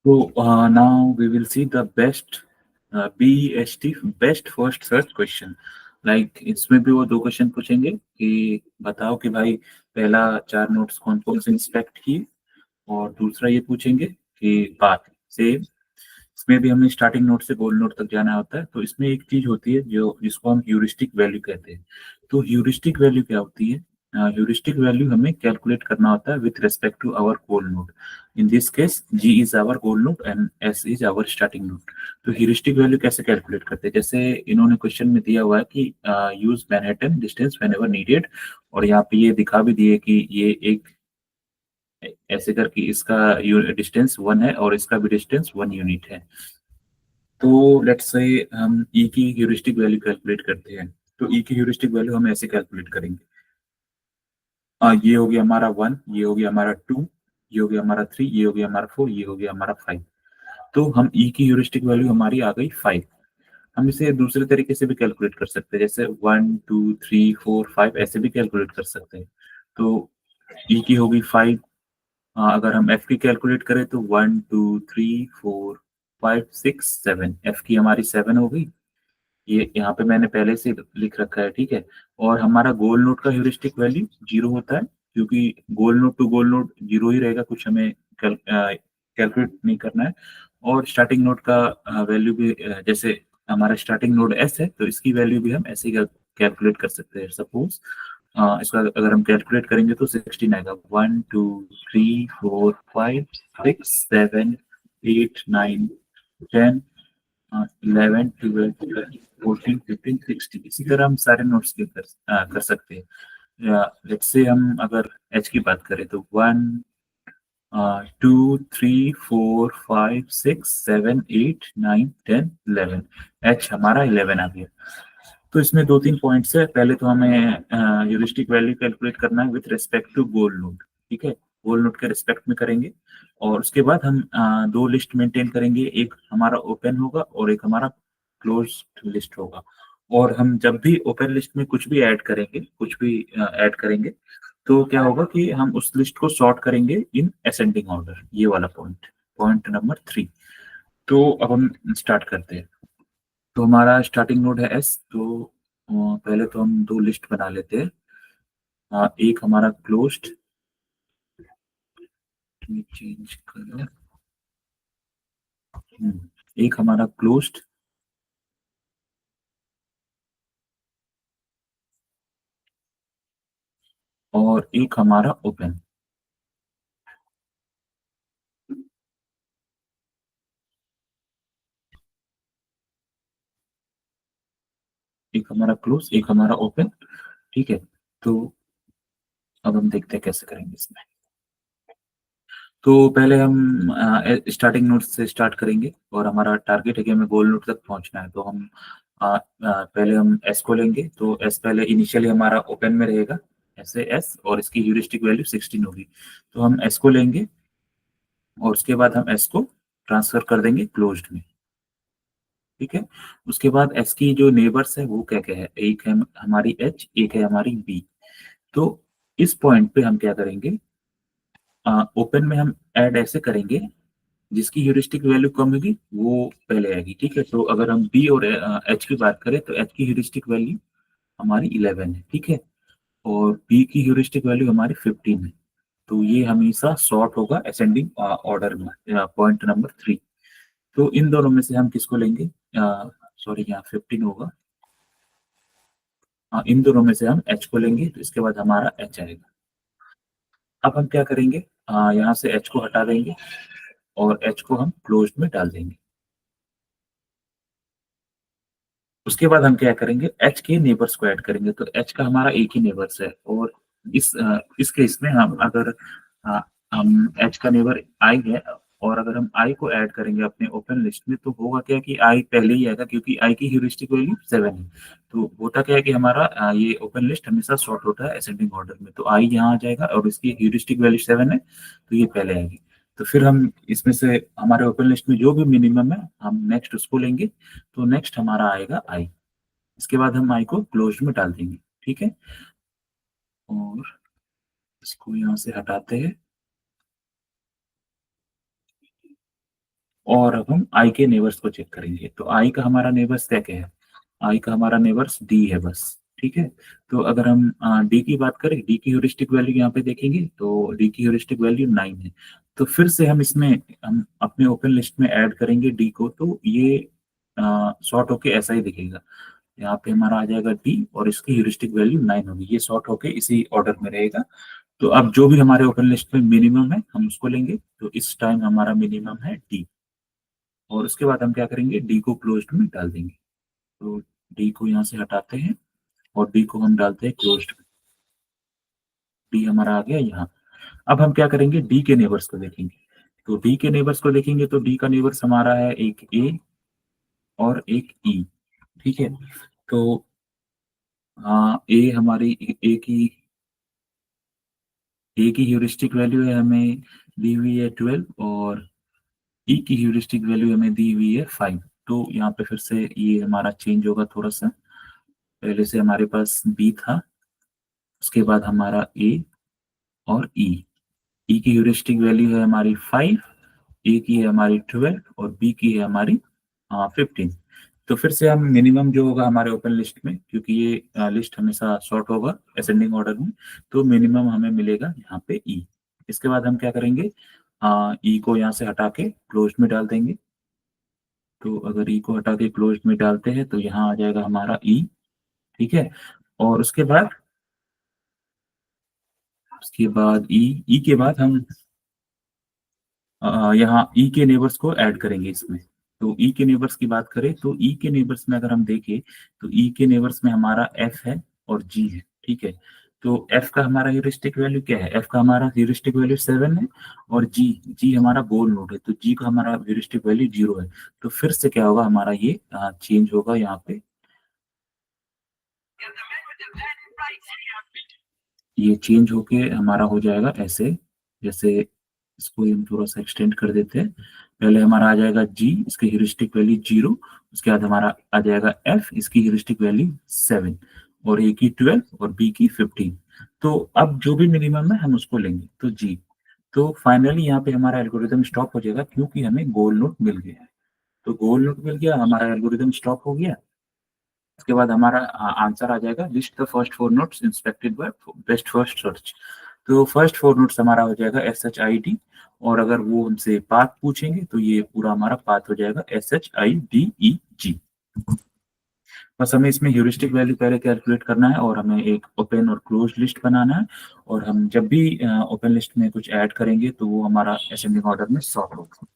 So now we will see the best BEST best first search question. Like इसमें भी वो दो question पूछेंगे कि बताओ कि भाई पहला चार नोट्स कौन कौन से इंस्पेक्ट किए, और दूसरा ये पूछेंगे कि पाथ सेम। इसमें भी हमें स्टार्टिंग नोट से गोल नोट तक जाना होता है। तो इसमें एक चीज होती है जो जिसको हम ह्यूरिस्टिक वैल्यू कहते हैं। तो ह्यूरिस्टिक वैल्यू क्या होती है? ह्यूरिस्टिक वैल्यू हमें कैलकुलेट करना होता है with respect to our goal note. In this case G is our goal note and S is our starting note. तो ह्यूरिस्टिक वैल्यू कैसे कैलकुलेट करते हैं? जैसे इन्होंने क्वेश्चन में दिया हुआ है कि use Manhattan distance when ever needed, और यहाँ पे ये दिखा भी दिए कि ये एक ऐसे करके इसका डिस्टेंस 1 है और इसका भी डिस्टेंस 1 यूनिट है। तो लेट्स से हम ई की ह्यूरिस्टिक वैल्यू कैलकुलेट करते हैं। तो ई की ह्यूरिस्टिक वैल्यू हम ऐसे कैलकुलेट करेंगे। ये हो गया हमारा 1, ये हो गया हमारा 2, ये हो गया हमारा 3, ये हो गया हमारा 4, ये हो गया हमारा 5। तो हम ई की ह्यूरिस्टिक वैल्यू हमारी आ गई 5। हम इसे दूसरे तरीके से भी कैलकुलेट कर सकते हैं, जैसे 1 2 3 4 5 ऐसे भी कैलकुलेट कर सकते हैं। तो ई की होगी 5। अगर हम एफ की कैलकुलेट करें तो 1 2 3 4 5 6 7, एफ की हमारी 7 हो गई। ये यहाँ पे मैंने पहले से लिख रखा है, ठीक है। और हमारा गोल नोट का ह्यूरिस्टिक वैल्यू 0 होता है, क्योंकि गोल नोट टू गोल नोट 0 ही रहेगा, कुछ हमें कैलकुलेट नहीं करना है। और स्टार्टिंग नोट का वैल्यू भी जैसे हमारा स्टार्टिंग नोड एस है, तो इसकी वैल्यू भी हम ऐसे ही कैलकुलेट कर सकते हैं। सपोज इसका अगर हम कैलकुलेट करेंगे तो 16 आएगा। 1 2 3 4 5 6 7 8 9 10 11 12 14 15 16, इसी तरह हम सारे नोट्स के कर सकते हैं। या लेट्स से हम अगर एच की बात करें तो 1 2 3 4 5 6 7 8 9 10 11, एच हमारा 11 आ गया। तो इसमें दो तीन पॉइंट्स है। पहले तो हमें ह्यूरिस्टिक वैल्यू कैलकुलेट करना है with respect to goal node, ठीक है। गोल नोड के रिस्पेक्ट में करेंगे, और उसके बाद हम दो लिस्ट मेंटेन करेंगे, एक हमारा ओपन होगा और एक हमारा क्लोज लिस्ट होगा। और हम जब भी ओपन लिस्ट में कुछ भी ऐड करेंगे, कुछ भी ऐड करेंगे, तो क्या होगा कि हम उस लिस्ट को सॉर्ट करेंगे इन असेंडिंग ऑर्डर। ये वाला पॉइंट, पॉइंट नंबर 3। तो अब हम स्टार्ट करते हैं। तो हमारा स्टार्टिंग नोड है एस। तो पहले तो हम दो लिस्ट बना लेते हैं। एक हमारा क्लोज्ड, चेंज कर, एक हमारा क्लोज्ड और एक हमारा ओपन। एक हमारा क्लोज, एक हमारा ओपन, ठीक है। तो अब हम देखते हैं कैसे करेंगे इसमें। तो पहले हम स्टार्टिंग नोड से स्टार्ट करेंगे, और हमारा टारगेट है कि हमें गोल नोड तक पहुंचना है। तो हम पहले हम एस को लेंगे। तो एस पहले इनिशियली हमारा ओपन में रहेगा, ऐसे एस, और इसकी ह्यूरिस्टिक वैल्यू 16 होगी। तो हम एस को लेंगे, और उसके बाद हम एस को ट्रांसफर कर देंगे क्लोज्ड में, ठीक है। उसके बाद एस की जो नेबर्स है वो क्या क्या है? एक है हमारी एच, एक है हमारी बी। तो इस पॉइंट पे हम क्या करेंगे, ओपन में हम ऐड ऐसे करेंगे, जिसकी ह्यूरिस्टिक वैल्यू कम होगी वो पहले आएगी, ठीक है। तो अगर हम बी और एच की बात करें तो एच की ह्यूरिस्टिक वैल्यू हमारी 11 है, ठीक है। और बी की ह्यूरिस्टिक वैल्यू हमारी 15 है। तो ये हमेशा सॉर्ट होगा असेंडिंग ऑर्डर में, पॉइंट नंबर 3। तो इन दोनों में से हम किसको लेंगे? सॉरी, यहाँ 15 होगा। इन दोनों में से हम एच को लेंगे, तो इसके बाद हमारा एच आएगा। अब हम क्या करेंगे, यहाँ से एच को हटा देंगे, और एच को हम क्लोज्ड में डाल देंगे। उसके बाद हम क्या करेंगे, एच के नेबर्स को ऐड करेंगे। तो एच का हमारा एक ही नेबर्स है, और इस केस में हम अगर अ, हम एच का नेबर आई है, और अगर हम आई को ऐड करेंगे अपने ओपन लिस्ट में, तो होगा क्या कि आई पहले ही आएगा, क्योंकि आई की ह्यूरिस्टिक वैल्यू 7 है। तो होता क्या है कि हमारा ये ओपन लिस्ट हमेशा सॉर्ट होता है असेंडिंग ऑर्डर में। तो आई यहाँ आ जाएगा, और इसकी ह्यूरिस्टिक वैल्यू 7 है, तो ये पहले आएगी। तो फिर हम इसमें से हमारे ओपन लिस्ट में जो भी मिनिमम है हम नेक्स्ट उसको लेंगे। तो नेक्स्ट हमारा आएगा आई। इसके बाद हम आई को क्लोज में डाल देंगे, ठीक है। और इसको यहाँ से हटाते हैं। और अब हम आई के नेबर्स को चेक करेंगे। तो आई का हमारा नेबर्स क्या है, आई का हमारा नेबर्स डी है बस। ठीक है, तो अगर हम डी की बात करें, डी की ह्यूरिस्टिक वैल्यू यहाँ पे देखेंगे तो डी की ह्यूरिस्टिक वैल्यू 9 है। तो फिर से हम अपने ओपन लिस्ट में ऐड करेंगे डी को, तो ये सॉर्ट होके ऐसा ही दिखेगा। यहाँ पे हमारा आ जाएगा डी और इसकी ह्यूरिस्टिक वैल्यू 9 होगी, ये सॉर्ट होके इसी ऑर्डर में रहेगा। तो अब जो भी हमारे ओपन लिस्ट में मिनिमम है हम उसको लेंगे, तो इस टाइम हमारा मिनिमम है डी। और उसके बाद हम क्या करेंगे, डी को क्लोज्ड में डाल देंगे। तो डी को यहाँ से हटाते हैं और डी को हम डालते हैं क्लोज्ड में। डी हमारा आ गया यहाँ। अब हम क्या करेंगे, डी के नेबर्स को देखेंगे। तो डी के नेबर्स को देखेंगे तो डी का नेबर्स हमारा है एक ए और एक ई। ठीक है, तो ए हमारी ए की ह्यूरिस्टिक वैल्यू है हमें दी हुई है 12 और ई की ह्यूरिस्टिक वैल्यू हमें दी हुई है 5। तो यहाँ पे फिर से ये हमारा चेंज होगा थोड़ा सा। पहले से हमारे पास बी था, उसके बाद हमारा ए और ई। ई की ह्यूरिस्टिक वैल्यू है हमारी 5, ए की है हमारी 12 और बी की है हमारी 15। तो फिर से हम मिनिमम जो होगा हमारे ओपन लिस्ट में, क्योंकि ये लिस्ट हमेशा शॉर्ट होगा असेंडिंग ऑर्डर में, तो मिनिमम हमें मिलेगा यहाँ पे ई। इसके बाद हम क्या करेंगे, ई को यहाँ से हटा के क्लोज में डाल देंगे। तो अगर ई को हटा के क्लोज में डालते हैं तो यहाँ आ जाएगा हमारा ई। ठीक है, और उसके बाद ई के बाद हम यहाँ ई के नेबर्स को ऐड करेंगे इसमें। तो ई के नेबर्स की बात करें तो ई के नेबर्स में अगर हम देखें तो ई के नेबर्स में हमारा एफ है और जी है। ठीक है, तो एफ का हमारा ह्यूरिस्टिक वैल्यू क्या है, एफ का हमारा ह्यूरिस्टिक वैल्यू 7 है और जी जी हमारा गोल नोड है, तो जी का हमारा ह्यूरिस्टिक वैल्यू 0 है। तो फिर से क्या होगा, हमारा ये चेंज होगा यहाँ पे, ये चेंज होके हमारा हो जाएगा ऐसे। जैसे इसको हम थोड़ा सा एक्सटेंड कर देते हैं। पहले हमारा आ जाएगा जी, इसकी ह्यूरिस्टिक वैल्यू 0। उसके बाद हमारा आ जाएगा एफ, इसकी ह्यूरिस्टिक वैल्यू 7 और ए की 12 और बी की 15। तो अब जो भी मिनिमम है हम उसको लेंगे, तो जी। तो फाइनली यहाँ पे हमारा एल्गोरिदम स्टॉप हो जाएगा क्योंकि हमें गोल नोड मिल गया है। तो गोल नोड मिल गया, हमारा एल्गोरिदम स्टॉप हो गया। उसके बाद हमारा आंसर आ जाएगा, list the first 4 notes inspected bye best first search. तो फर्स्ट 4 नोट्स हमारा हो जाएगा SHID, और अगर वो हमसे पाथ पूछेंगे तो ये पूरा हमारा पाथ हो जाएगा SHIDEG। बस हमें इसमें ह्यूरिस्टिक वैल्यू पहले कैलकुलेट करना है और हमें एक ओपन और क्लोज लिस्ट बनाना है। और हम जब भी ओपन लिस्ट में कुछ ऐड करेंगे तो वो हमारा असेंडिंग ऑर्डर में सॉर्ट होगा।